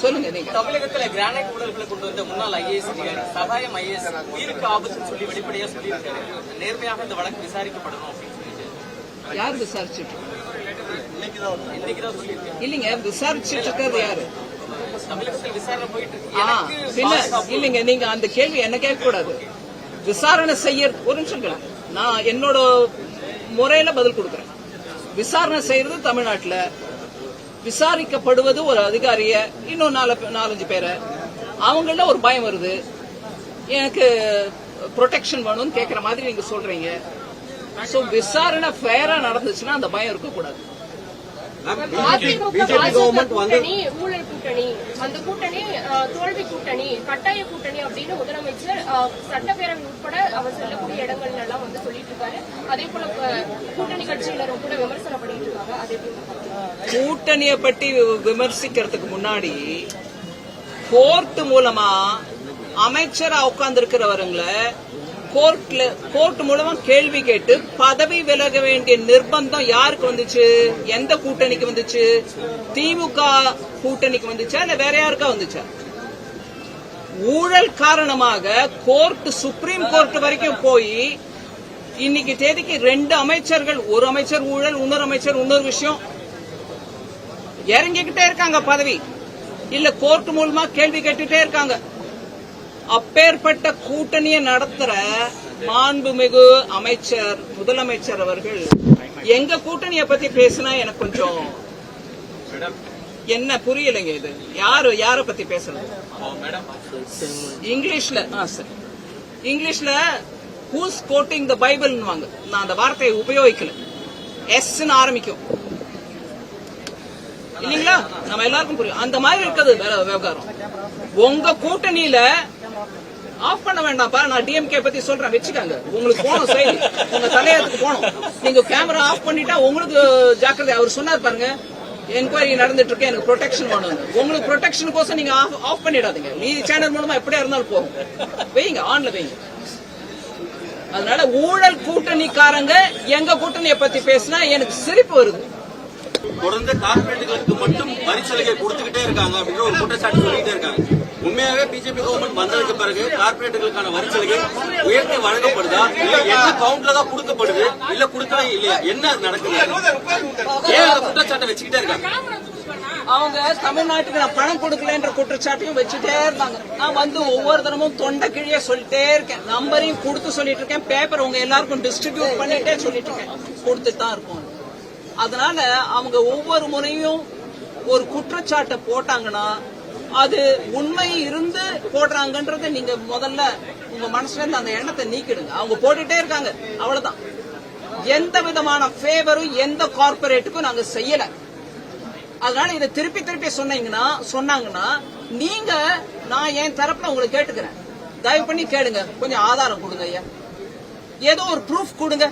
சொல்லுங்க நீங்க. தமிழகத்துல கிரானைட் ஊழல்களை கொண்டு வந்த முன்னாள் ஐஏஎஸ் அதிகாரி சகாயம் ஐஏஎஸ் உயிருக்கு ஆபத்துன்னு சொல்லி வெளிப்படையா சொல்லியிருக்காரு. நேர்மையாக இந்த வழக்கு விசாரிக்கப்படணும் அப்படின்னு சொல்லிட்டு யார் விசாரிச்சுட்டு இன்னைக்குதான் சொல்லியிருக்காரு. இல்லைங்க, விசாரிச்சுட்டு இருக்கிறது யாரு? தமிழகத்தில் விசாரணை போயிட்டு இருக்கு. இல்லைங்க, நீங்க அந்த கேள்வி என்ன கேட்க கூடாது. விசாரணை செய்ய ஒரு நிமிஷம் கேளுங்க. நான் என்னோட முறையில பதில் கொடுக்கறேன். விசாரணை செய்யறது தமிழ்நாட்டுல, விசாரிக்கப்படுவது ஒரு அதிகாரிய, இன்னும் 4-5 பேரை. அவங்கள ஒரு பயம் வருது, எனக்கு ப்ரொடெக்ஷன் வேணும்னு கேட்கிற மாதிரி நீங்க சொல்றீங்க. சோ விசாரணை ஃபேரா நடந்துச்சுன்னா அந்த பயம் இருக்கக்கூடாது. கூட்டணி ஊழல் கூட்டணி, அந்த கூட்டணி தோல்வி கூட்டணி, கட்டாய கூட்டணி அப்படின்னு முதலமைச்சர் சட்டப்பேரவை உட்பட அவர் செல்லக்கூடிய இடங்கள்ல எல்லாம் வந்து சொல்லிட்டு இருக்காரு. அதே போல கூட்டணி கட்சியினரும் கூட விமர்சனம் பண்ணிட்டு இருக்காங்க. அதே கூட்டணியை பற்றி விமர்சிக்கிறதுக்கு முன்னாடி கோர்ட் மூலமா அமைச்சரா உட்கார்ந்து இருக்கிறவருங்கள கோர்ட் மூலமா கேள்வி கேட்டு பதவி விலக வேண்டிய நிர்பந்தம் யாருக்கு வந்துச்சு? எந்த கூட்டணிக்கு வந்துச்சு? திமுக கூட்டணிக்கு வந்துச்சா இல்ல வேற யாருக்கா வந்துச்சா? ஊழல் காரணமாக கோர்ட், சுப்ரீம் கோர்ட் வரைக்கும் போய் இன்னைக்கு தேதிக்கு 2 அமைச்சர்கள், ஒரு அமைச்சர் ஊழல், இன்னொரு அமைச்சர் இன்னொரு விஷயம், இறங்கிக்கிட்டே இருக்காங்க பதவி. இல்ல கோர்ட் மூலமா கேள்வி கேட்டுட்டே இருக்காங்க. அப்பேற்பட்ட கூட்டணியை நடத்துற மாண்புமிகு அமைச்சர், முதலமைச்சர் அவர்கள் எங்க கூட்டணியை பத்தி பேசினா எனக்கு கொஞ்சம் என்ன புரியலைங்க. இது யார பத்தி பேசுறது? இங்கிலீஷ்ல சரி, இங்கிலீஷ்ல ஹூஸ் கோட்டிங் த பைபிள், நான் அந்த வார்த்தையை உபயோகிக்கல. எஸ் ஆரம்பிக்கும் இல்லீங்களா? நம்ம எல்லாருக்கும் புரியும். அந்த மாதிரி இருக்கிறது விவகாரம். உங்க கூட்டணியில ஆஃப் பண்ண வேண்டாம்ப்பா, நான் டிஎம்கே பத்தி சொல்றேன், வச்சுக்காங்க. உங்களுக்கு போனோம் செய்தி, உங்க தலையத்துக்கு போனோம். நீங்க கேமரா ஆஃப் பண்ணிட்டா உங்களுக்கு ஜாக்கிரதை. அவர் சொன்னார் பாருங்க, என்கொயரி நடந்துட்டு இருக்கு, எனக்கு ப்ரொடெக்ஷன் வேணும். உங்களுக்கு ப்ரொடெக்ஷனுக்கோசம் நீங்க ஆஃப் பண்ணிடாதீங்க. நீதி சேனல் மூலமா எப்படியா இருந்தாலும் போகும், வைங்க, ஆன்ல வைங்க. அதனால ஊழல் கூட்டணிக்காரங்க எங்க கூட்டணியை பத்தி பேசினா எனக்கு சிரிப்பு வருது. தொடர்ந்து கார்பரேட்டுகளுக்கு மட்டும் வரி சலுகை கொடுத்துக்கிட்டே இருக்காங்க அப்படின்ற ஒரு குற்றச்சாட்டு சொல்லிட்டே இருக்காங்க. உண்மையாகவே பிஜேபி கவர்மெண்ட் வந்ததுக்கு பிறகு கார்பரேட்டுகளுக்கான வரி சலுகை உயர்த்தி வழங்கப்படுதா, இல்ல என்ன கவுண்ட்ல தான் கொடுக்கப்படுது, இல்ல கொடுக்கவே இல்லையா, என்ன நடக்குது? ஏன் அந்த குற்றச்சாட்டை வச்சுக்கிட்டே இருக்காங்க? அவங்க தமிழ்நாட்டுக்கு நான் பணம் கொடுக்கலன்ற குற்றச்சாட்டையும் வச்சுட்டே இருந்தாங்க. நான் வந்து ஒவ்வொரு தினமும் தொண்டை கிழிய சொல்லிட்டே இருக்கேன், நம்பரையும் கொடுத்து சொல்லிட்டு இருக்கேன், பேப்பர் உங்க எல்லாருக்கும் டிஸ்ட்ரிபியூட் பண்ணிட்டே சொல்லிட்டு இருக்கேன், கொடுத்துட்டு தான் இருக்கும். அதனால அவங்க ஒவ்வொரு முறையும் ஒரு குற்றச்சாட்டை போட்டாங்கன்னா அது உண்மை இருந்து போடுறாங்கன்றத நீங்க முதல்ல உங்க மனசுல இருந்து அந்த எண்ணத்தை நீக்கிடுங்க. அவங்க போட்டுட்டே இருக்காங்க, அவ்வளவுதான். எந்த விதமான ஃபேவரும் எந்த கார்பரேட்டுக்கும் நாங்க செய்யல. அதனால இதை திருப்பி திருப்பி சொன்னாங்கன்னா நீங்க, நான் என் தரப்புல உங்களுக்கு கேட்டுக்கிறேன், தயவு பண்ணி கேளுங்க, கொஞ்சம் ஆதாரம் கொடுங்க ஐயா, ஏதோ ஒரு ப்ரூஃப் கொடுங்க.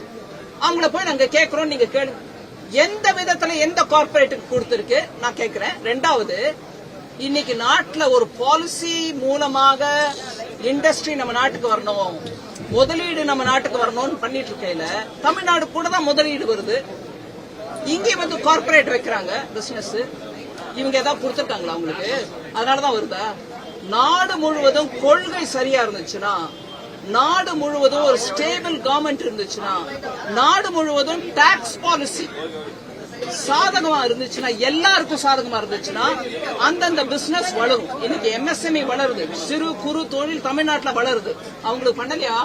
அவங்கள போய் நாங்க கேட்கிறோம், நீங்க கேளுங்க. எந்த விதத்துல எந்த கார்பரேட்டுக்கு கொடுத்திருக்கு நான் கேட்கிறேன். 2வது, இன்னைக்கு நாட்டுல ஒரு பாலிசி மூலமாக இண்டஸ்ட்ரி நம்ம நாட்டுக்கு வரணும், முதலீடு நம்ம நாட்டுக்கு வரணும்னு பண்ணிட்டு இருக்கையில தமிழ்நாடு கூட தான் முதலீடு வருது. இங்கே வந்து கார்பரேட் வைக்கிறாங்க பிசினஸ். இவங்க ஏதாவது கொடுத்திருக்காங்களா அவங்களுக்கு? அதனாலதான் வருதா? நாடு முழுவதும் கொள்கை சரியா இருந்துச்சுன்னா, நாடு முழுவதும் ஒரு ஸ்டேபிள் கவர்மெண்ட் இருந்துச்சுன்னா, நாடு முழுவதும் டாக்ஸ் பாலிசி சாதகமா இருந்துச்சுன்னா, எல்லாருக்கும் சாதகமா இருந்துச்சுன்னா அந்தந்த பிசினஸ் வளரும். இன்னைக்கு எம்எஸ்எம்இ வளருது, சிறு குறு தொழில் தமிழ்நாட்டுல வளருது. அவங்களுக்கு பண்ணலையா?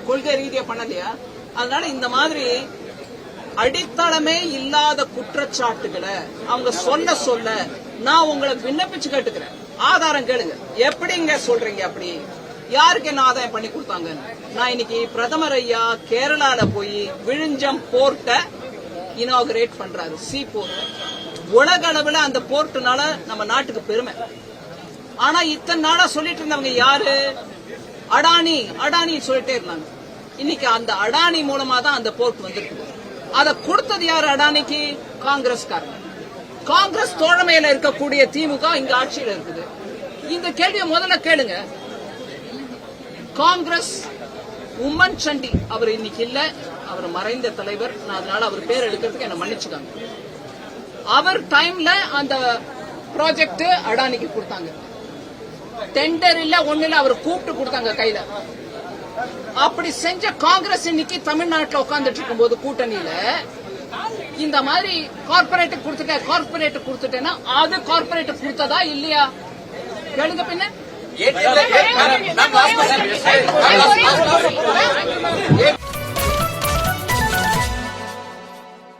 கொள்கை ரீதியா பண்ணலையா? அதனால இந்த மாதிரி அடித்தளமே இல்லாத குற்றச்சாட்டுகளை அவங்க சொல்ல நான் உங்களை விண்ணப்பிச்சு கேட்டுக்கிறேன், ஆதாரம் கேளுங்க. எப்படிங்க சொல்றீங்க? அப்படி யாருக்கு என்ன ஆதாயம் பண்ணி கொடுத்தாங்க? நான் இன்னைக்கு பிரதமர் ஐயா கேரளால போய் விழுஞ்சம் போர்ட்ட இனாகுரேட் பண்றாரு, சி போர்ட். உலக அளவுல அந்த போர்ட்னால நம்ம நாட்டுக்கு பெருமை. ஆனா இத்தனை நாளா சொல்லிட்டு இருந்தவங்க யாரு? அடானி சொல்லிட்டே இருந்தாங்க. இன்னைக்கு அந்த அடானி மூலமா தான் அந்த போர்ட் வந்திருக்கு. அதை கொடுத்தது யாரு அடானிக்கு? காங்கிரஸ்காரங்க. காங்கிரஸ் தோழமையில இருக்கக்கூடிய திமுக இங்க ஆட்சியில இருக்குது. இந்த கேள்வியை முதல்ல கேளுங்க. காங்கிரஸ் உம்மன் சண்டி அவர் இன்னைக்கு இல்ல, அவர் மறைந்த தலைவர். நான் அதனால அவர் பேர் எடுக்கிறதுக்கு என்ன மன்னிச்சுக்காங்க. அவர் டைம்ல அந்த ப்ராஜெக்ட் அடானிக்கு கொடுத்தாங்க. டெண்டர் இல்ல ஒண்ணு இல்ல, அவர் கூப்பிட்டு கொடுத்தாங்க கையில. அப்படி செஞ்ச காங்கிரஸ் இன்னைக்கு தமிழ்நாட்டில் உட்கார்ந்துட்டு இருக்கும் போது கூட்டணியில இந்த மாதிரி கார்பரேட் கொடுத்துட்டேன்னா அது கார்பரேட் கொடுத்ததா இல்லையா கேளுங்க. பின்ன